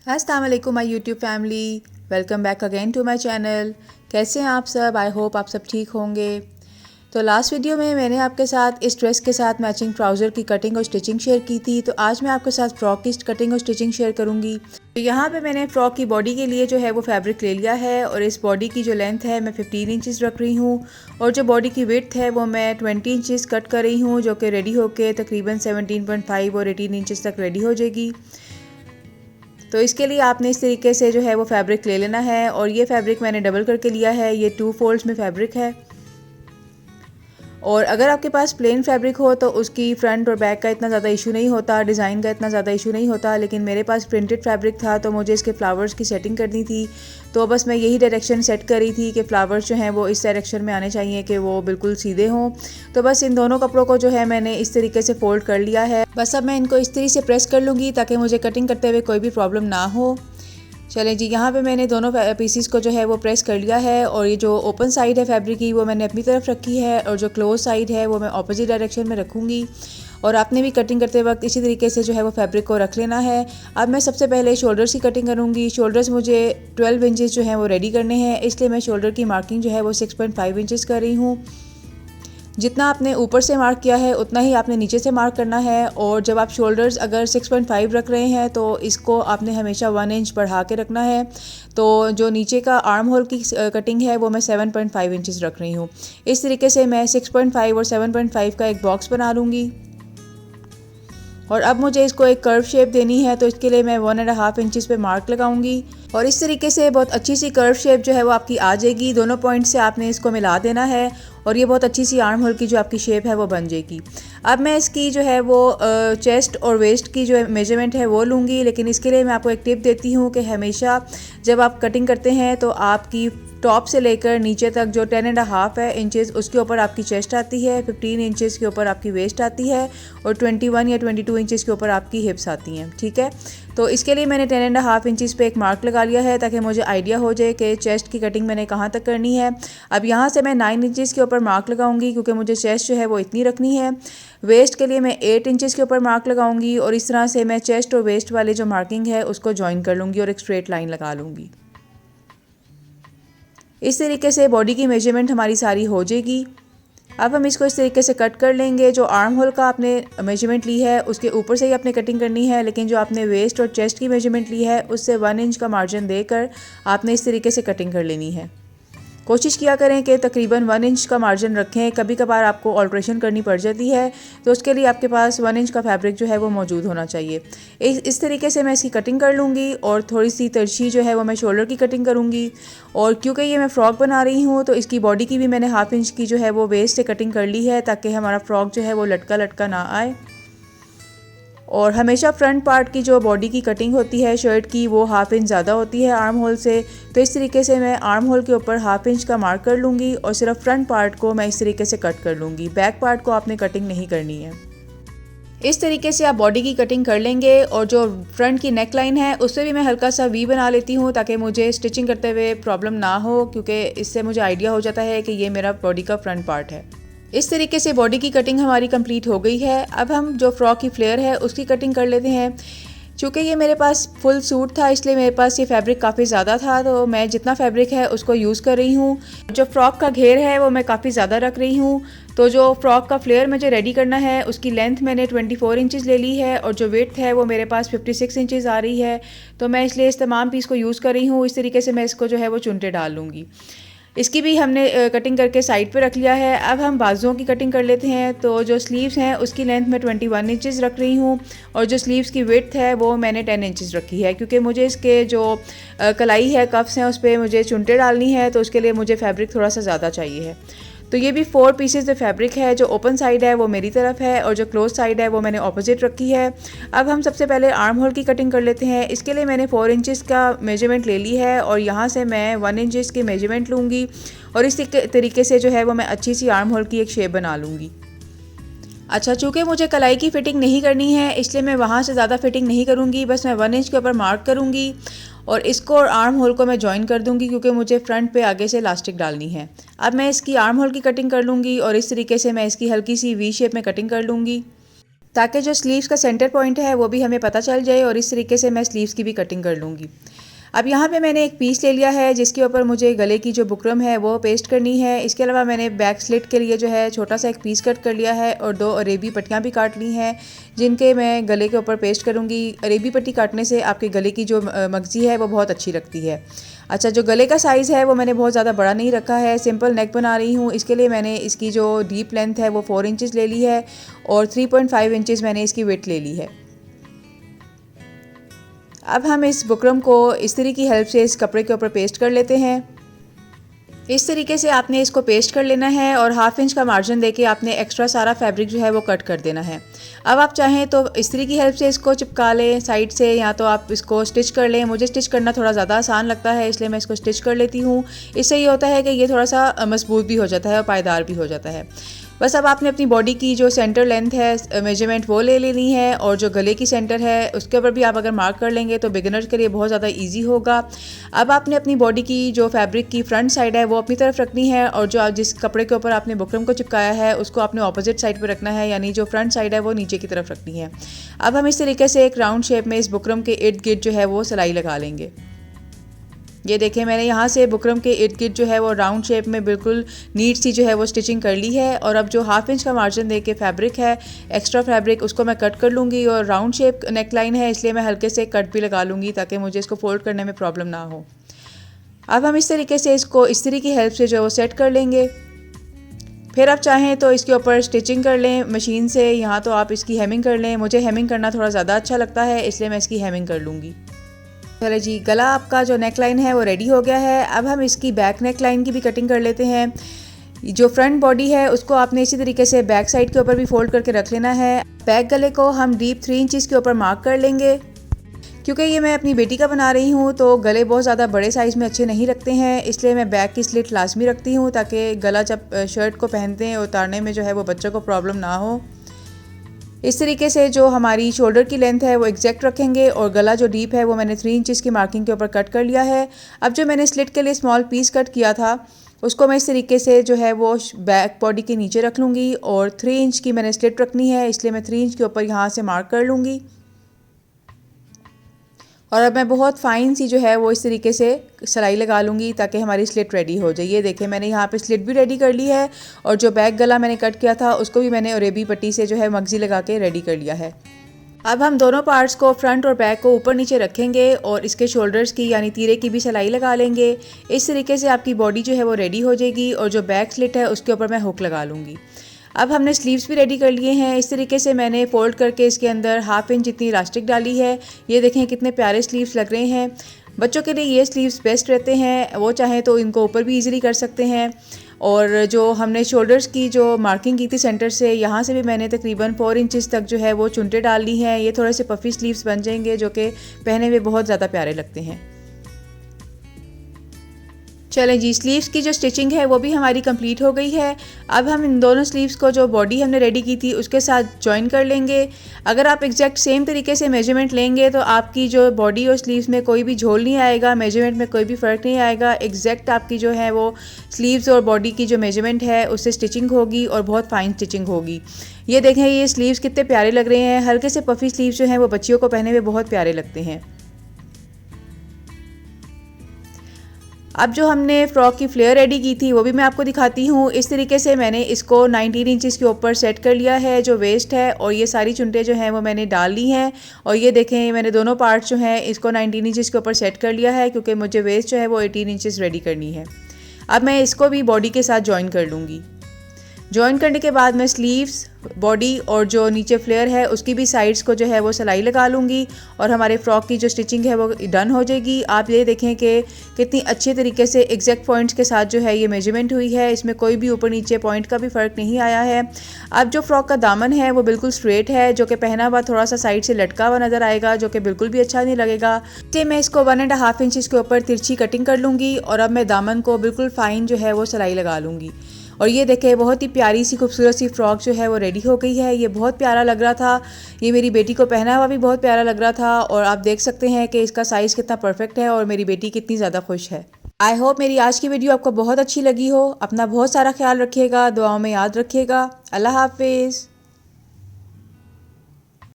अस्सलाम वालेकुम my YouTube family, welcome back again to my channel. कैसे हैं आप सब? आई होप आप सब ठीक होंगे। तो लास्ट वीडियो में मैंने आपके साथ इस ड्रेस के साथ मैचिंग ट्राउज़र की कटिंग और स्टिचिंग शेयर की थी। तो आज मैं आपके साथ फ़्रॉक की कटिंग और स्टिचिंग शेयर करूंगी। तो यहाँ पे मैंने फ़्रॉक की बॉडी के लिए जो है वो फैब्रिक ले लिया है और इस बॉडी की जो लेंथ है मैं 15 इंचज़ रख रही हूँ और जो बॉडी की विड्थ है वो मैं 20 इंचज़ कट कर रही हूँ, जो कि रेडी होके तकरीबन 17.5 और 18 इंचज़ तक रेडी हो जाएगी। तो इसके लिए आपने इस तरीके से जो है वो फैब्रिक ले लेना है और ये फैब्रिक मैंने डबल करके लिया है। ये 2 फोल्ड्स में फैब्रिक है और अगर आपके पास प्लेन फैब्रिक हो तो उसकी फ्रंट और बैक का इतना ज़्यादा इशू नहीं होता, डिज़ाइन का इतना ज़्यादा इशू नहीं होता। लेकिन मेरे पास प्रिंटेड फैब्रिक था तो मुझे इसके फ्लावर्स की सेटिंग करनी थी। तो बस मैं यही डायरेक्शन सेट कर रही थी कि फ्लावर्स जो हैं वो इस डायरेक्शन में आने चाहिए कि वो बिल्कुल सीधे हों। तो बस इन दोनों कपड़ों को जो है मैंने इस तरीके से फोल्ड कर लिया है। बस अब मैं इनको इस तरीके से प्रेस कर लूँगी ताकि मुझे कटिंग करते हुए कोई भी प्रॉब्लम ना हो। चलें जी, यहाँ पे मैंने दोनों पीसीस को जो है वो प्रेस कर लिया है और ये जो ओपन साइड है फैब्रिक की वो मैंने अपनी तरफ रखी है और जो क्लोज साइड है वो मैं ऑपोजिट डायरेक्शन में रखूँगी। और आपने भी कटिंग करते वक्त इसी तरीके से जो है वो फैब्रिक को रख लेना है। अब मैं सबसे पहले शोल्डर्स की कटिंग करूँगी। शोल्डर्स मुझे 12 इंचज़ जो है वो रेडी करने हैं, इसलिए मैं शोल्डर की मार्किंग जो है वो 6.5 इंचज़ कर रही हूँ। जितना आपने ऊपर से मार्क किया है उतना ही आपने नीचे से मार्क करना है। और जब आप शोल्डर्स अगर 6.5 रख रहे हैं तो इसको आपने हमेशा 1 इंच बढ़ा के रखना है। तो जो नीचे का आर्म होल की कटिंग है वो मैं 7.5 इंचज़ रख रही हूँ। इस तरीके से मैं 6.5 और 7.5 का एक बॉक्स बना लूँगी और अब मुझे इसको एक कर्व शेप देनी है। तो इसके लिए मैं 1.5 इंचज़ पे मार्क लगाऊंगी और इस तरीके से बहुत अच्छी सी कर्व शेप जो है वो आपकी आ जाएगी। दोनों पॉइंट से आपने इसको मिला देना है और ये बहुत अच्छी सी आर्म होल की जो आपकी शेप है वो बन जाएगी। अब मैं इसकी जो है वो चेस्ट और वेस्ट की जो मेजरमेंट है वो लूँगी। लेकिन इसके लिए मैं आपको एक टिप देती हूँ कि हमेशा जब आप कटिंग करते हैं तो आपकी टॉप से लेकर नीचे तक जो 10.5 है इंचज़ उसके ऊपर आपकी चेस्ट आती है, 15 इंचज़ के ऊपर आपकी वेस्ट आती है और 21 या 22 इंचज़ के ऊपर आपकी हिप्स आती हैं। ठीक है, तो इसके लिए मैंने 10.5 इंचज़ पे एक मार्क लगा लिया है ताकि मुझे आइडिया हो जाए कि चेस्ट की कटिंग मैंने कहाँ तक करनी है। अब यहाँ से मैं 9 इंचज़ के ऊपर मार्क लगाऊंगी क्योंकि मुझे चेस्ट जो है वो इतनी रखनी है। वेस्ट के लिए मैं 8 इंचज़ के ऊपर मार्क लगाऊंगी और इस तरह से मैं चेस्ट और वेस्ट वाले जो मार्किंग है उसको ज्वाइन कर लूँगी और एक स्ट्रेट लाइन लगा लूँगी। इस तरीके से बॉडी की मेजरमेंट हमारी सारी हो जाएगी। अब हम इसको इस तरीके से कट कर लेंगे। जो आर्म होल का आपने मेजरमेंट ली है उसके ऊपर से ही आपने कटिंग करनी है, लेकिन जो आपने वेस्ट और चेस्ट की मेजरमेंट ली है उससे 1 इंच का मार्जिन देकर आपने इस तरीके से कटिंग कर लेनी है। कोशिश किया करें कि तकरीबन 1 इंच का मार्जिन रखें। कभी कभार आपको ऑल्ट्रेशन करनी पड़ जाती है तो उसके लिए आपके पास 1 इंच का फैब्रिक जो है वो मौजूद होना चाहिए। इस तरीके से मैं इसकी कटिंग कर लूँगी और थोड़ी सी तिरछी जो है वो मैं शोल्डर की कटिंग करूँगी। और क्योंकि ये मैं फ़्रॉक बना रही हूँ तो इसकी बॉडी की भी मैंने 1/2 इंच की जो है वो वेस्ट से कटिंग कर ली है ताकि हमारा फ़्रॉक जो है वो लटका लटका ना आए। और हमेशा फ्रंट पार्ट की जो बॉडी की कटिंग होती है शर्ट की वो 1/2 इंच ज़्यादा होती है आर्म होल से। तो इस तरीके से मैं आर्म होल के ऊपर 1/2 इंच का मार्क कर लूँगी और सिर्फ फ्रंट पार्ट को मैं इस तरीके से कट कर लूँगी। बैक पार्ट को आपने कटिंग नहीं करनी है। इस तरीके से आप बॉडी की कटिंग कर लेंगे और जो फ्रंट की नेक लाइन है उससे भी मैं हल्का सा वी बना लेती हूँ ताकि मुझे स्टिचिंग करते हुए प्रॉब्लम ना हो, क्योंकि इससे मुझे आइडिया हो जाता है कि ये मेरा बॉडी का फ्रंट पार्ट है। इस तरीके से बॉडी की कटिंग हमारी कंप्लीट हो गई है। अब हम जो फ्रॉक की फ्लेयर है उसकी कटिंग कर लेते हैं। चूँकि ये मेरे पास फुल सूट था इसलिए मेरे पास ये फैब्रिक काफ़ी ज़्यादा था, तो मैं जितना फैब्रिक है उसको यूज़ कर रही हूँ। जो फ्रॉक का घेर है वो मैं काफ़ी ज़्यादा रख रही हूँ। तो जो फ्रॉक का फ्लेयर मुझे रेडी करना है उसकी लेंथ मैंने 24 इंचज़ ले ली है और जो विड्थ है वो मेरे पास 56 इंचज़ आ रही है। तो मैं इसलिए इस तमाम पीस को यूज़ कर रही हूँ। इस तरीके से मैं इसको जो है वो चुनटे डाल लूँगी। इसकी भी हमने कटिंग करके साइड पे रख लिया है। अब हम बाजुओं की कटिंग कर लेते हैं। तो जो स्लीव्स हैं उसकी लेंथ मैं 21 इंचज़ रख रही हूँ और जो स्लीव्स की विड्थ है वो मैंने 10 इंचज़ रखी है, क्योंकि मुझे इसके जो कलाई है कफ्स हैं उस पर मुझे चुनटे डालनी है तो उसके लिए मुझे फैब्रिक थोड़ा सा ज़्यादा चाहिए है। तो ये भी 4 पीसेस जो फैब्रिक है, जो ओपन साइड है वो मेरी तरफ है और जो क्लोज साइड है वो मैंने ऑपोजिट रखी है। अब हम सबसे पहले आर्म होल की कटिंग कर लेते हैं। इसके लिए मैंने 4 इंचज़ का मेजरमेंट ले ली है और यहाँ से मैं 1 इंचज़ की मेजरमेंट लूँगी और इस तरीके से जो है वो मैं अच्छी सी आर्म होल की एक शेप बना लूँगी। अच्छा, चूँकि मुझे कलाई की फ़िटिंग नहीं करनी है इसलिए मैं वहाँ से ज़्यादा फ़िटिंग नहीं करूँगी। बस मैं 1 इंच के ऊपर मार्क करूँगी और इसको और आर्म होल को मैं जॉइन कर दूँगी क्योंकि मुझे फ्रंट पे आगे से इलास्टिक डालनी है। अब मैं इसकी आर्म होल की कटिंग कर लूँगी और इस तरीके से मैं इसकी हल्की सी वी शेप में कटिंग कर लूँगी। ताकि जो स्लीव्स का सेंटर पॉइंट है वो भी हमें पता चल जाए। और इस तरीके से मैं स्लीव्स की भी कटिंग कर लूँगी। अब यहाँ पे मैंने एक पीस ले लिया है जिसके ऊपर मुझे गले की जो बुकरम है वो पेस्ट करनी है। इसके अलावा मैंने बैक स्लिट के लिए जो है छोटा सा एक पीस कट कर लिया है और 2 अरेबी पट्टियाँ भी काट ली हैं जिनके मैं गले के ऊपर पेस्ट करूँगी। अरेबी पट्टी काटने से आपके गले की जो मगजी है वो बहुत अच्छी लगती है। अच्छा, जो गले का साइज़ है वो मैंने बहुत ज़्यादा बड़ा नहीं रखा है, सिंपल नेक बना रही हूँ। इसके लिए मैंने इसकी जो डीप लेंथ है वो 4 इंचज़ ले ली है और 3.5 इंचज़ मैंने इसकी विड्थ ले ली है। अब हम इस बुकरम को इस्त्री की हेल्प से इस कपड़े के ऊपर पेस्ट कर लेते हैं। इस तरीके से आपने इसको पेस्ट कर लेना है और 1/2 इंच का मार्जिन देके आपने एक्स्ट्रा सारा फैब्रिक जो है वो कट कर देना है। अब आप चाहें तो इस्त्री की हेल्प से इसको चिपका लें साइड से, या तो आप इसको स्टिच कर लें। मुझे स्टिच करना थोड़ा ज़्यादा आसान लगता है इसलिए मैं इसको स्टिच कर लेती हूँ। इससे ये होता है कि ये थोड़ा सा मजबूत भी हो जाता है और पायदार भी हो जाता है। बस अब आपने अपनी बॉडी की जो सेंटर लेंथ है मेजरमेंट वो ले लेनी है और जो गले की सेंटर है उसके ऊपर भी आप अगर मार्क कर लेंगे तो बिगिनर्स के लिए बहुत ज़्यादा इजी होगा। अब आपने अपनी बॉडी की जो फैब्रिक की फ्रंट साइड है वो अपनी तरफ रखनी है और जो जिस कपड़े के ऊपर आपने बुकरम को चिपकाया है उसको आपने ऑपोजिट साइड पर रखना है, यानी जो फ्रंट साइड है वो नीचे की तरफ रखनी है। अब हम इस तरीके से एक राउंड शेप में इस बुकरम के इर्द गिर्द जो है वो सिलाई लगा लेंगे। ये देखें, मैंने यहाँ से बुकरम के इर्द गिर्द जो है वो राउंड शेप में बिल्कुल नीट सी जो है वो स्टिचिंग कर ली है। और अब जो 1/2 इंच का मार्जिन दे के फैब्रिक है एक्स्ट्रा फैब्रिक उसको मैं कट कर लूँगी और राउंड शेप नेक लाइन है इसलिए मैं हल्के से कट भी लगा लूँगी ताकि मुझे इसको फोल्ड करने में प्रॉब्लम ना हो। अब हम इस तरीके से इसको इस्त्री की हेल्प से जो है वो सेट कर लेंगे। फिर आप चाहें तो इसके ऊपर स्टिचिंग कर लें मशीन से, यहाँ तो आप इसकी हेमिंग कर लें। मुझे हेमिंग करना थोड़ा ज़्यादा अच्छा लगता है इसलिए मैं इसकी हेमिंग कर लूँगी। चले जी, गला आपका जो नेक लाइन है वो रेडी हो गया है। अब हम इसकी बैक नेक लाइन की भी कटिंग कर लेते हैं। जो फ्रंट बॉडी है उसको आपने इसी तरीके से बैक साइड के ऊपर भी फोल्ड करके रख लेना है। बैक गले को हम डीप 3 इंचज़ के ऊपर मार्क कर लेंगे। क्योंकि ये मैं अपनी बेटी का बना रही हूँ तो गले बहुत ज़्यादा बड़े साइज़ में अच्छे नहीं लगते हैं, इसलिए मैं बैक की स्लिट लाजमी रखती हूँ ताकि गला जब शर्ट को पहनते हैं उतारने में जो है वो बच्चों को प्रॉब्लम ना हो। इस तरीके से जो हमारी शोल्डर की लेंथ है वो एग्जैक्ट रखेंगे और गला जो डीप है वो मैंने 3 इंचज़ की मार्किंग के ऊपर कट कर लिया है। अब जो मैंने स्लिट के लिए स्मॉल पीस कट किया था उसको मैं इस तरीके से जो है वो बैक बॉडी के नीचे रख लूँगी और 3 इंच की मैंने स्लिट रखनी है इसलिए मैं 3 इंच के ऊपर यहाँ से मार्क कर लूँगी। और अब मैं बहुत फ़ाइन सी जो है वो इस तरीके से सिलाई लगा लूँगी ताकि हमारी स्लिट रेडी हो जाए। ये देखें, मैंने यहाँ पे स्लिट भी रेडी कर ली है और जो बैक गला मैंने कट किया था उसको भी मैंने अरेबी पट्टी से जो है मगजी लगा के रेडी कर लिया है। अब हम दोनों पार्ट्स को फ्रंट और बैक को ऊपर नीचे रखेंगे और इसके शोल्डर्स की यानी तीरे की भी सिलाई लगा लेंगे। इस तरीके से आपकी बॉडी जो है वो रेडी हो जाएगी और जो बैक स्लिट है उसके ऊपर मैं हुक लगा लूँगी। अब हमने स्लीव्स भी रेडी कर लिए हैं। इस तरीके से मैंने फोल्ड करके इसके अंदर 1/2 इंच जितनी इलास्टिक डाली है। ये देखें कितने प्यारे स्लीव्स लग रहे हैं। बच्चों के लिए ये स्लीव्स बेस्ट रहते हैं, वो चाहें तो इनको ऊपर भी इजीली कर सकते हैं। और जो हमने शोल्डर्स की जो मार्किंग की थी सेंटर से, यहाँ से भी मैंने तकरीबन 4 इंचज़ तक जो है वो चुनटे डाल ली हैं। ये थोड़े से पफ़ी स्लीव्स बन जाएंगे जो कि पहने में बहुत ज़्यादा प्यारे लगते हैं। चलें जी, स्लीव्स की जो स्टिचिंग है वो भी हमारी कंप्लीट हो गई है। अब हम इन दोनों स्लीव्स को जो बॉडी हमने रेडी की थी उसके साथ जॉइन कर लेंगे। अगर आप एग्जैक्ट सेम तरीके से मेजरमेंट लेंगे तो आपकी जो बॉडी और स्लीव्स में कोई भी झोल नहीं आएगा, मेजरमेंट में कोई भी फ़र्क नहीं आएगा। एग्जैक्ट आपकी जो है वो स्लीव्स और बॉडी की जो मेजरमेंट है उससे स्टिचिंग होगी और बहुत फाइन स्टिचिंग होगी। ये देखें, ये स्लीव्स कितने प्यारे लग रहे हैं। हल्के से पफ़ी स्लीव्स जो हैं वो बच्चियों को पहने में बहुत प्यारे लगते हैं। अब जो हमने फ़्रॉक की फ्लेयर रेडी की थी वो भी मैं आपको दिखाती हूँ। इस तरीके से मैंने इसको 19 इंचज़ के ऊपर सेट कर लिया है जो वेस्ट है, और ये सारी चुनटे जो हैं वो मैंने डाल ली हैं। और ये देखें, मैंने दोनों पार्ट्स जो हैं इसको 19 इंचज़ के ऊपर सेट कर लिया है क्योंकि मुझे वेस्ट जो है वो 18 इंचज़ रेडी करनी है। अब मैं इसको भी बॉडी के साथ जॉइन कर लूँगी। जॉइन करने के बाद मैं स्लीव्स, बॉडी और जो नीचे फ्लेयर है उसकी भी साइड्स को जो है वो सिलाई लगा लूँगी और हमारे फ्रॉक की जो स्टिचिंग है वो डन हो जाएगी। आप ये देखें कि कितनी अच्छे तरीके से एग्जैक्ट पॉइंट्स के साथ जो है ये मेजरमेंट हुई है। इसमें कोई भी ऊपर नीचे पॉइंट का भी फ़र्क नहीं आया है। अब जो फ्रॉक का दामन है वो बिल्कुल स्ट्रेट है, जो कि पहना हुआ थोड़ा सा साइड से लटका हुआ नज़र आएगा, जो कि बिल्कुल भी अच्छा नहीं लगेगा। तो मैं इसको 1.5 इंच के ऊपर तिरछी कटिंग कर लूँगी और अब मैं दामन को बिल्कुल फ़ाइन जो है वो सिलाई लगा लूँगी। और ये देखें, बहुत ही प्यारी सी खूबसूरत सी फ़्रॉक जो है वो रेडी हो गई है। ये बहुत प्यारा लग रहा था, ये मेरी बेटी को पहना हुआ भी बहुत प्यारा लग रहा था और आप देख सकते हैं कि इसका साइज़ कितना परफेक्ट है और मेरी बेटी कितनी ज़्यादा खुश है। आई होप मेरी आज की वीडियो आपको बहुत अच्छी लगी हो। अपना बहुत सारा ख्याल रखिएगा, दुआओं में याद रखिएगा। अल्लाह हाफिज़।